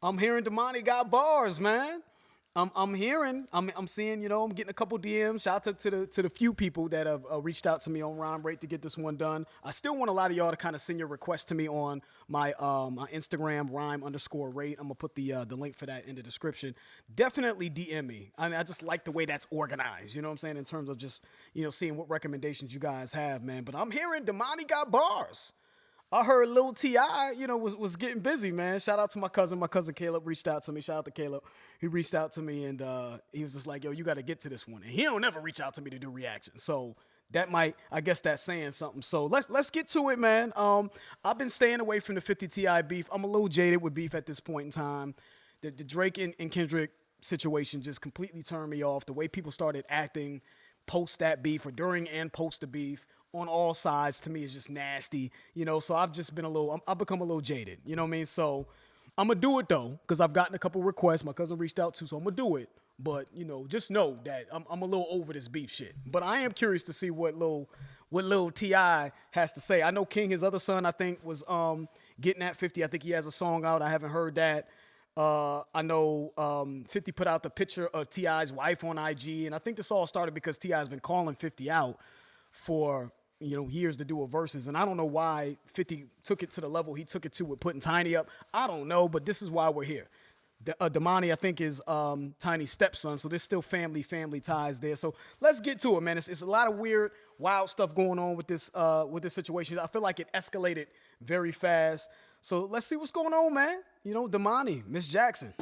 I'm hearing Domani got bars, man. I'm seeing, I'm getting a couple DMs. Shout out to the few people that have reached out to me on Rhyme Rate to get this one done. I still want a lot of y'all to kind of send your requests to me on my Instagram, rhyme_rate. I'm gonna put the link for that in the description. Definitely DM me. I just like the way that's organized. You know what I'm saying, in terms of just seeing what recommendations you guys have, man. But I'm hearing Domani got bars. I heard Lil T.I., was getting busy, man. Shout out to my cousin. My cousin Caleb reached out to me. Shout out to Caleb. He reached out to me, and he was just like, yo, you got to get to this one. And he don't never reach out to me to do reactions. So I guess that's saying something. So let's get to it, man. I've been staying away from the 50 T.I. beef. I'm a little jaded with beef at this point in time. The Drake and Kendrick situation just completely turned me off. The way people started acting post that beef or during and post the beef on all sides, to me, is just nasty, so I've just been I've become a little jaded, you know what I mean? So I'm gonna do it though, because I've gotten a couple requests. My cousin reached out too, so I'm gonna do it. But, just know that I'm a little over this beef shit. But I am curious to see what Lil T.I. has to say. I know King, his other son, I think, was getting at 50. I think he has a song out. I haven't heard that. I know 50 put out the picture of T.I.'s wife on IG, and I think this all started because T.I.'s been calling 50 out for years to do a verses, and I don't know why 50 took it to the level he took it to with putting Tiny up. I don't know, but this is why we're here. Domani, I think, is Tiny's stepson, so there's still family ties there. So let's get to it, man. It's a lot of weird, wild stuff going on with this situation. I feel like it escalated very fast. So let's see what's going on, man. Domani, Miss Jackson.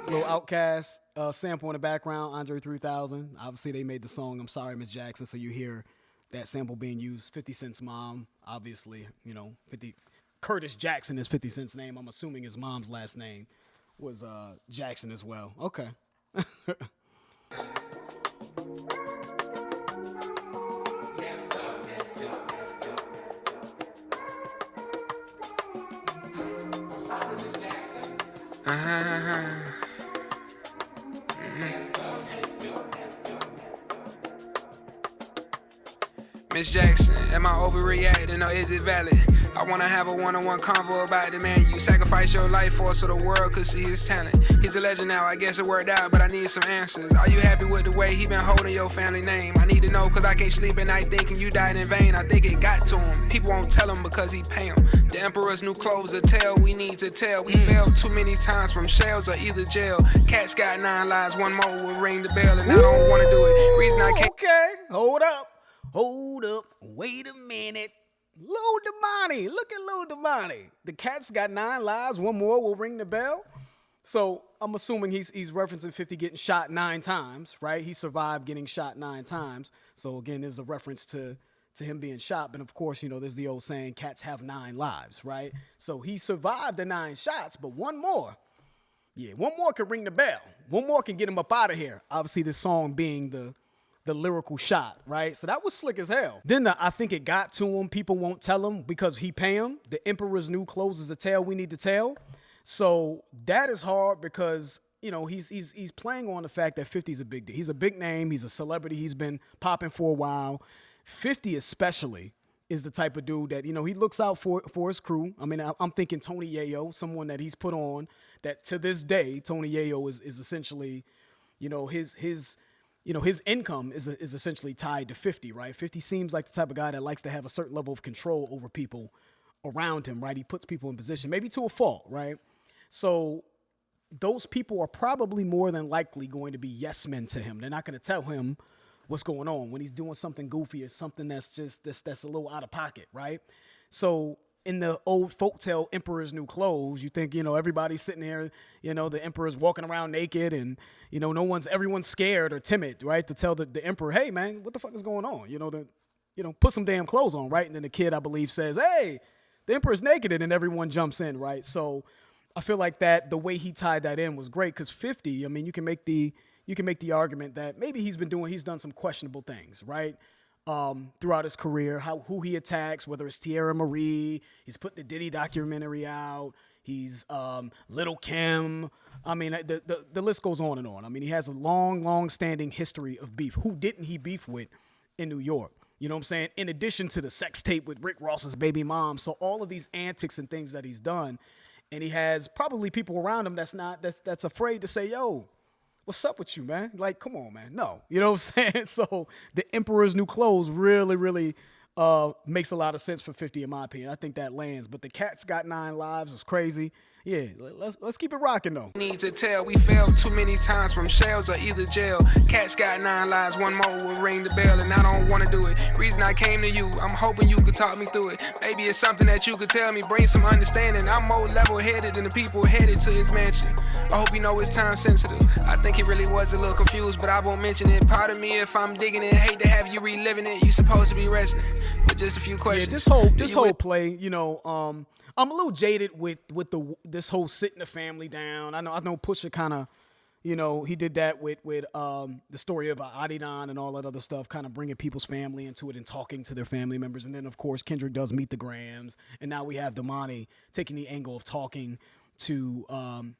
Little Outcast sample in the background, Andre 3000. Obviously, they made the song "I'm Sorry, Miss Jackson," so you hear that sample being used. 50 Cent's mom, obviously, 50 Curtis Jackson is 50 Cent's name. I'm assuming his mom's last name was Jackson as well. Okay. Miss Jackson, am I overreacting or is it valid? I wanna have a one-on-one convo about the man you sacrificed your life for so the world could see his talent. He's a legend now, I guess it worked out, but I need some answers. Are you happy with the way he been holding your family name? I need to know, cause I can't sleep at night thinking you died in vain. I think it got to him. People won't tell him because he pay him. The emperor's new clothes a tale we need to tell. We failed too many times from shells or either jail. Cats got 9 lives, one more will ring the bell, and I don't wanna do it. Reason I can't. Okay, hold up, wait a minute. Lil Domani, look at Lil Domani. The cat's got 9 lives, one more will ring the bell. So I'm assuming he's referencing 50 getting shot 9 times, right? He survived getting shot 9 times. So again, there's a reference to him being shot. But of course, there's the old saying, cats have 9 lives, right? So he survived the 9 shots, but one more can ring the bell. One more can get him up out of here. Obviously, this song being the lyrical shot, right? So that was slick as hell. Then I think it got to him. People won't tell him because he pay him. The emperor's new clothes is a tale we need to tell. So that is hard because he's playing on the fact that 50's a big deal. He's a big name. He's a celebrity. He's been popping for a while. 50 especially is the type of dude that he looks out for his crew. I mean, I'm thinking Tony Yayo, someone that he's put on that to this day Tony Yayo is essentially his income is essentially tied to 50, right? 50 seems like the type of guy that likes to have a certain level of control over people around him, right? He puts people in position, maybe to a fault, right? So those people are probably more than likely going to be yes men to him. They're not going to tell him what's going on when he's doing something goofy or something that's a little out of pocket, right? So in the old folktale Emperor's New Clothes, you think, everybody's sitting there, the emperor's walking around naked and, everyone's scared or timid, right? To tell the emperor, hey man, what the fuck is going on? Put some damn clothes on, right? And then the kid, I believe, says, hey, the emperor's naked, and then everyone jumps in, right? So I feel like the way he tied that in was great because 50, I mean, you can make the you can make the argument that maybe he's done some questionable things, right? Throughout his career, who he attacks, whether it's Tierra Marie, he's put the Diddy documentary out, he's Little Kim. I mean, the list goes on and on. I mean, he has a long standing history of beef. Who didn't he beef with in New York? You know what I'm saying? In addition to the sex tape with Rick Ross's baby mom. So all of these antics and things that he's done, and he has probably people around him that's afraid to say, yo, what's up with you, man? Like, come on, man. No. You know what I'm saying? So the Emperor's New Clothes really makes a lot of sense for 50 in my opinion. I think that lands. But the Cat's Got 9 Lives was crazy. Yeah, let's keep it rocking though. Need to tell, we failed too many times from shells or either jail. Cats got 9 lives, one more will ring the bell, and I don't wanna do it. Reason I came to you, I'm hoping you could talk me through it. Maybe it's something that you could tell me, bring some understanding. I'm more level-headed than the people headed to his mansion. I hope you know it's time sensitive. I think he really was a little confused, but I won't mention it. Pardon me if I'm digging it, hate to have you reliving it. You supposed to be resting, but just a few questions. Yeah, this whole play, you know, I'm a little jaded with this whole sitting the family down. I know Pusha kind of, you know, he did that with the story of Adidon and all that other stuff, kind of bringing people's family into it and talking to their family members. And then, of course, Kendrick does Meet the Grams. And now we have Domani taking the angle of talking to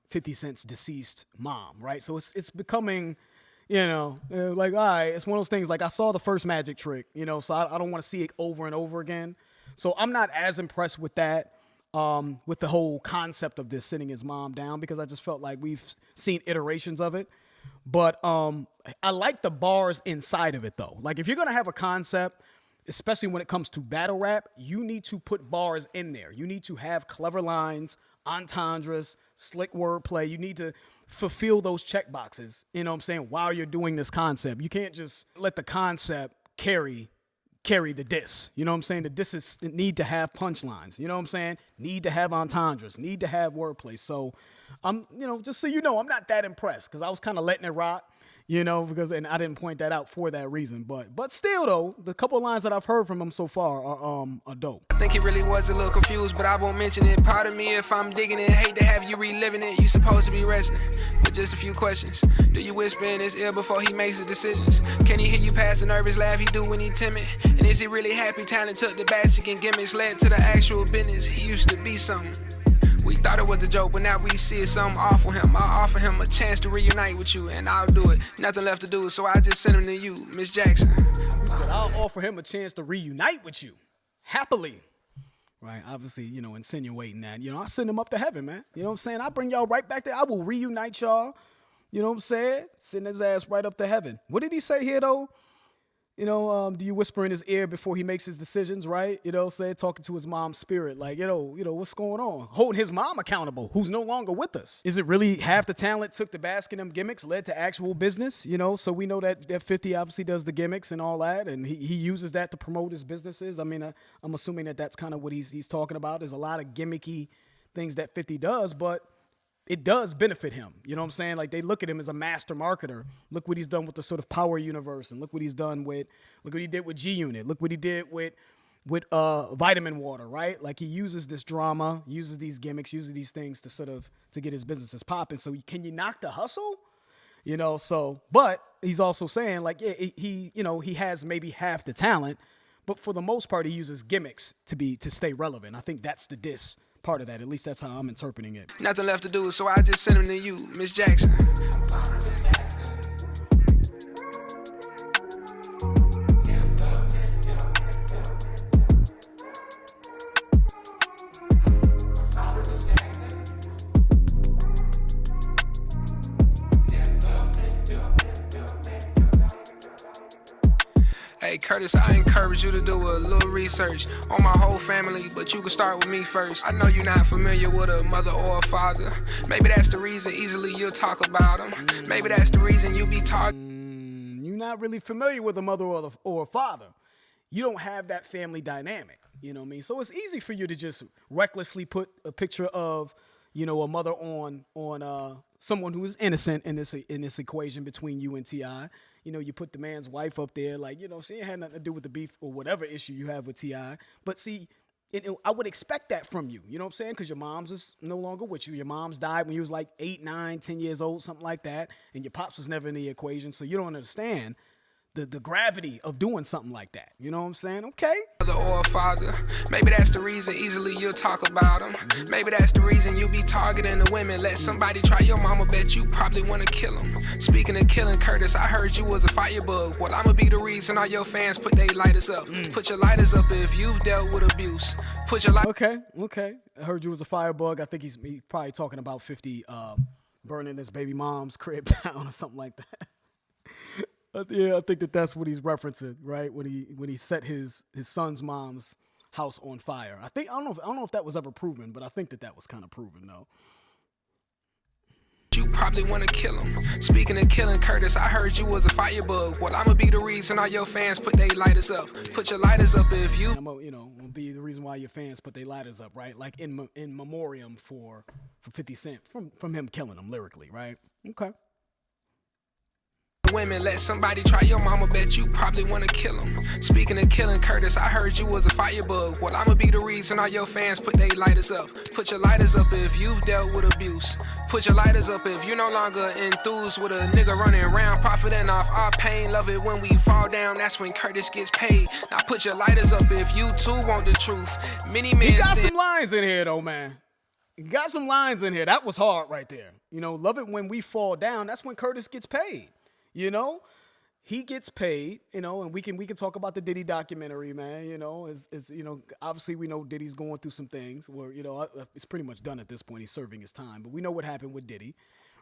50 Cent's deceased mom, right? So it's becoming, you know, like, all right, it's one of those things. Like, I saw the first Magic Trick, you know, so I don't want to see it over and over again. So I'm not as impressed with that. With the whole concept of this sitting his mom down, because I just felt like we've seen iterations of it. But I like the bars inside of it, though. Like, if you're going to have a concept, especially when it comes to battle rap, you need to put bars in there. You need to have clever lines, entendres, slick wordplay. You need to fulfill those check boxes, you know what I'm saying, while you're doing this concept. You can't just let the concept carry the diss. You know what I'm saying? The disses need to have punchlines. You know what I'm saying? Need to have entendres. Need to have wordplay. So I'm, you know, just so you know, I'm not that impressed, because I was kind of letting it rock, you know, and I didn't point that out for that reason. But still, though, the couple of lines that I've heard from him so far are dope. I think he really was a little confused, but I won't mention it. Pardon me if I'm digging it, hate to have you reliving it. You supposed to be resting, but just a few questions. Do you whisper in his ear before he makes the decisions? Can he hear you pass the nervous laugh he do when he timid? And is he really happy? Talent took the basic and gimmicks led to the actual business. He used to be something. We thought it was a joke, but now we see it's something awful him. I'll offer him a chance to reunite with you, and I'll do it. Nothing left to do, so I just send him to you, Miss Jackson. He said, I'll offer him a chance to reunite with you. Happily. Right? Obviously, you know, insinuating that. You know, I send him up to heaven, man. You know what I'm saying? I bring y'all right back there. I will reunite y'all. You know what I'm saying? Send his ass right up to heaven. What did he say here, though? You know, do you whisper in his ear before he makes his decisions, right? You know, say talking to his mom's spirit, like, you know, what's going on? Holding his mom accountable, who's no longer with us. Is it really half the talent took the basket and them gimmicks led to actual business? You know, so we know that 50 obviously does the gimmicks and all that, and he uses that to promote his businesses. I mean, I'm assuming that's kind of what he's talking about. There's a lot of gimmicky things that 50 does, but it does benefit him. You know what I'm saying? Like, they look at him as a master marketer. Look what he's done with the sort of Power Universe, and look what he did with G-Unit. Look what he did with Vitamin Water, right? Like, he uses this drama, uses these gimmicks, uses these things to get his businesses popping. So can you knock the hustle? You know, so, but he's also saying, like, yeah, he has maybe half the talent, but for the most part, he uses gimmicks to stay relevant. I think that's the diss part of that. At least that's how I'm interpreting it. Nothing left to do, so I just send him to you, Miss Jackson. Hey Curtis, I encourage you to do a little research on my whole family, but you can start with me first. I know you're not familiar with a mother or a father. Maybe that's the reason easily you'll talk about them. Maybe that's the reason you be talking. You're not really familiar with a mother or a father. You don't have that family dynamic. You know what I mean? So it's easy for you to just recklessly put a picture of, you know, a mother on someone who is innocent in this equation between you and T.I. You know, you put the man's wife up there, like, you know, she ain't had nothing to do with the beef or whatever issue you have with T.I. But see, I would expect that from you. You know what I'm saying? Because your mom's is no longer with you. Your mom's died when you was like 8, 9, 10 years old, something like that. And your pops was never in the equation. So you don't understand the gravity of doing something like that. You know what I'm saying? Okay. Mother or father. Maybe that's the reason easily you'll talk about them. Maybe that's the reason you be targeting the women. Let somebody try your mama, bet you probably wanna kill them. Speaking of killing Curtis, I heard you was a firebug. Well, I'ma be the reason all your fans put their lighters up. Put your lighters up if you've dealt with abuse. Put your Okay. I heard you was a firebug. I think he's probably talking about 50 burning his baby mom's crib down or something like that. Yeah, I think that's what he's referencing, right? When he set his son's mom's house on fire. I don't know if that was ever proven, but I think that was kind of proven though. You probably wanna kill him. Speaking of killing Curtis, I heard you was a firebug. Well, I'ma be the reason all your fans put their lighters up. Put your lighters up if you. I'm gonna be the reason why your fans put their lighters up, right? Like in memoriam for 50 Cent from him killing him lyrically, right? Okay. Women, let somebody try your mama, bet you probably wanna kill him. Speaking of killing Curtis, I heard you was a firebug. Well, I'ma be the reason all your fans put their lighters up. Put your lighters up if you've dealt with abuse. Put your lighters up if you no longer enthused with a nigga running around profiting off our pain. Love it when we fall down, that's when Curtis gets paid. Now put your lighters up if you too want the truth. Many men he got some lines in here though, man. He got some lines in here. That was hard right there. Love it when we fall down, that's when Curtis gets paid. He gets paid, and we can talk about the Diddy documentary, man. Obviously we know Diddy's going through some things where, it's pretty much done at this point. He's serving his time, but we know what happened with Diddy,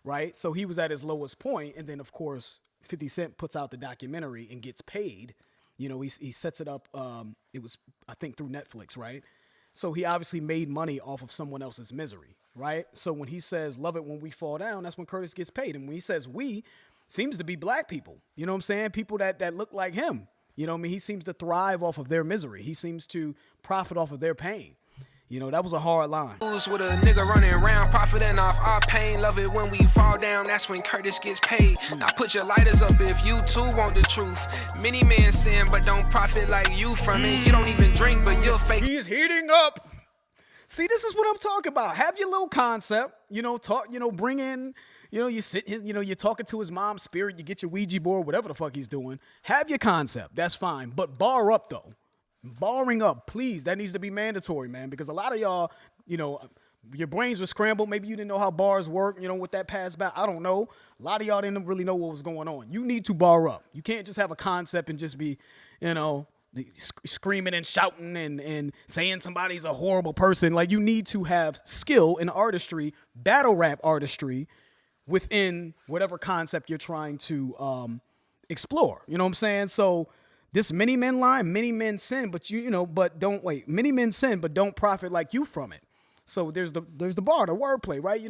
right? So he was at his lowest point, and then of course 50 Cent puts out the documentary and gets paid. He sets it up. It was, I think, through Netflix, right? So he obviously made money off of someone else's misery, right? So when he says, love it when we fall down, that's when Curtis gets paid. And when he says we, seems to be black people, you know what I'm saying? People that look like him, he seems to thrive off of their misery. He seems to profit off of their pain. That was a hard line. With a nigga running around profiting off our pain. Love it when we fall down, that's when Curtis gets paid. Now put your lighters up if you too want the truth. Many men sin but don't profit like you from it. You don't even drink but you're fake. He's heating up. See, this is what I'm talking about. Have your little concept, talk, bring in, you sit, you're talking to his mom's spirit, you get your Ouija board, whatever the fuck he's doing. Have your concept, that's fine. But bar up though. Barring up, please. That needs to be mandatory, man, because a lot of y'all, your brains were scrambled. Maybe you didn't know how bars work, with that pass back. I don't know. A lot of y'all didn't really know what was going on. You need to bar up. You can't just have a concept and just be, screaming and shouting and saying somebody's a horrible person. Like, you need to have skill in artistry, battle rap artistry, within whatever concept you're trying to explore. You know what I'm saying? So this many men line, many men sin, but but don't wait. Many men sin, but don't profit like you from it. So there's the bar, the wordplay, right?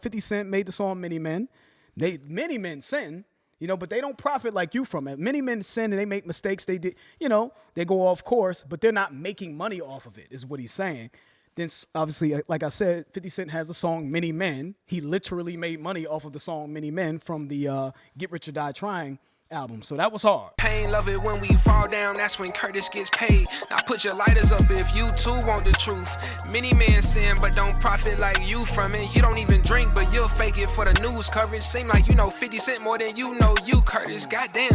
50 Cent made the song Many Men. Many men sin, but they don't profit like you from it. Many men sin and they make mistakes. They did, they go off course, but they're not making money off of it, is what he's saying. Then obviously, like I said, 50 Cent has the song Many Men. He literally made money off of the song Many Men from the Get Rich or Die Trying album. So that was hard. Pain, love it when we fall down, that's when Curtis gets paid. Now put your lighters up if you too want the truth. Many men sin but don't profit like you from it. You don't even drink but you'll fake it for the news coverage. Seem like you know 50 Cent more than you know you, Curtis. Goddamn.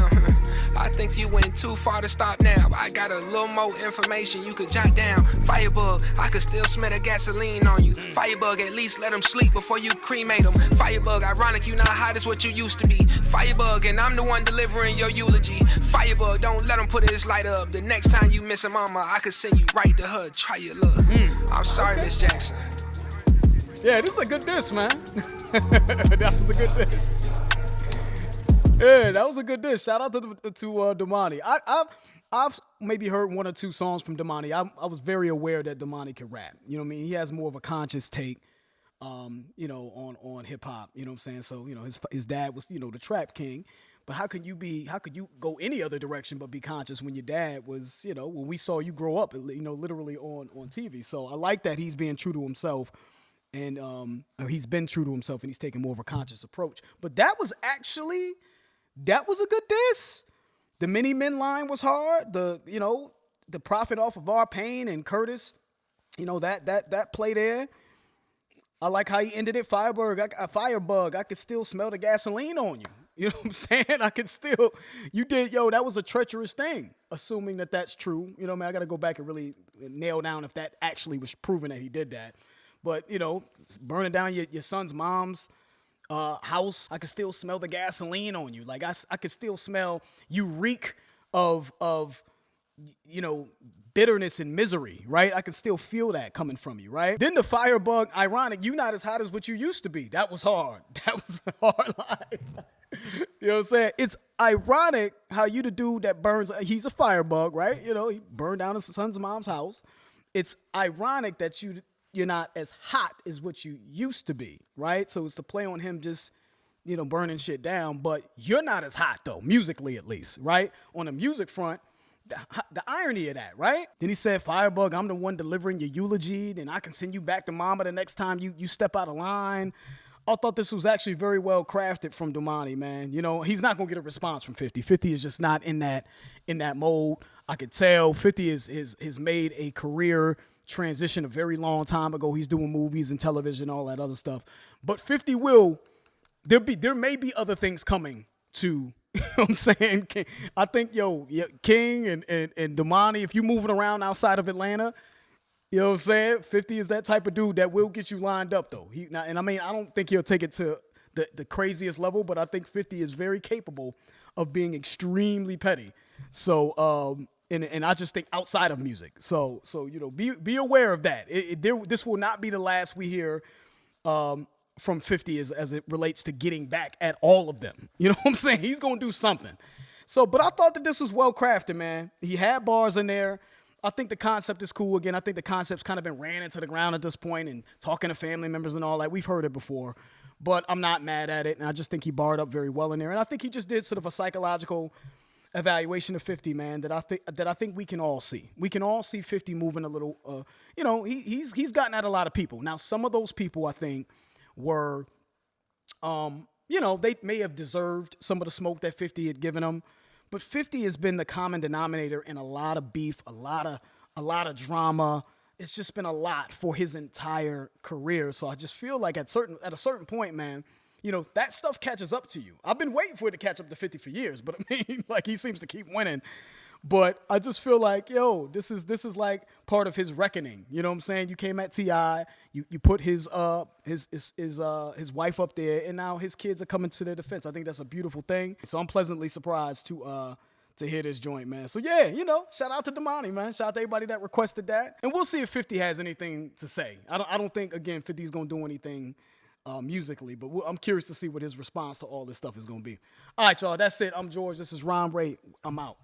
I think you went too far to stop now. I got a little more information you could jot down. Firebug, I could still smell the gasoline on you. Firebug, at least let him sleep before you cremate him. Firebug, ironic you not hot as what you used to be. Firebug, and I'm the one delivering your eulogy. Firebug, don't let him put his light up. The next time you miss a mama, I could send you right to her. Try your luck. I'm sorry, Miss Jackson. Yeah, this is a good diss, man. That was a good diss. Yeah, that was a good dish. Shout out to Domani. I've maybe heard one or two songs from Domani. I was very aware that Domani could rap. You know what I mean? He has more of a conscious take, on hip hop. You know what I'm saying? So his dad was the trap king. But how could you go any other direction but be conscious when your dad was when we saw you grow up literally on TV. So I like that he's being true to himself. And he's been true to himself and he's taking more of a conscious approach. But that was a good diss. The Many Men line was hard. The profit off of our pain and Curtis You know, that play there. I like how he ended it. Firebug. I could still smell the gasoline on you. You know what I'm saying? I could still. You did, yo. That was a treacherous thing. Assuming that that's true. You know, man. I got to go back and really nail down if that actually was proven that he did that. But you know, burning down your son's mom's house. I could still smell the gasoline on you. Like I could still smell you reek of you know, bitterness and misery, right? I can still feel that coming from you, right? Then the firebug, ironic, you not as hot as what you used to be. That was hard. That was a hard line. You know what I'm saying? It's ironic how you the dude that burns, he's a firebug, right? You know, he burned down his son's mom's house. It's ironic that you're not as hot as what you used to be, right? So it's the play on him just, you know, burning shit down, but you're not as hot though, musically at least, right? On the music front, the irony of that, right? Then he said, Firebug, I'm the one delivering your eulogy, then I can send you back to mama the next time you step out of line. I thought this was actually very well crafted from Domani, man. You know, he's not gonna get a response from 50. 50 is just not in that mode. I could tell 50 has made a career transition a very long time ago. He's doing movies and television, all that other stuff. But 50 there may be other things coming to, you know what I'm saying? King. I think, King and Domani, if you moving around outside of Atlanta, you know what I'm saying? 50 is that type of dude that will get you lined up, though. I don't think he'll take it to the craziest level, but I think 50 is very capable of being extremely petty. So, and I just think outside of music. So you know, be aware of that. This will not be the last we hear from 50 as it relates to getting back at all of them. You know what I'm saying? He's going to do something. So, but I thought that this was well crafted, man. He had bars in there. I think the concept is cool. Again, I think the concept's kind of been ran into the ground at this point, and talking to family members and all that. We've heard it before, but I'm not mad at it. And I just think he barred up very well in there. And I think he just did sort of a psychological evaluation of 50, man, that I think we can all see. We can all see 50 moving a little, you know, he's gotten at a lot of people. Now, some of those people, I think, were, you know, they may have deserved some of the smoke that 50 had given them, but 50 has been the common denominator in a lot of beef, a lot of drama. It's just been a lot for his entire career. So I just feel like at a certain point, man, you know, that stuff catches up to you. I've been waiting for it to catch up to 50 for years, but I mean, like, he seems to keep winning. But I just feel like, this is like part of his reckoning. You know what I'm saying? You came at T.I., you put his wife up there, and now his kids are coming to their defense. I think that's a beautiful thing. So I'm pleasantly surprised to hear this joint, man. So yeah, you know, shout out to Domani, man. Shout out to everybody that requested that. And we'll see if 50 has anything to say. I don't think, again, 50's gonna do anything musically, but I'm curious to see what his response to all this stuff is gonna be. All right, y'all, that's it. I'm George. This is Rhyme Rate. I'm out.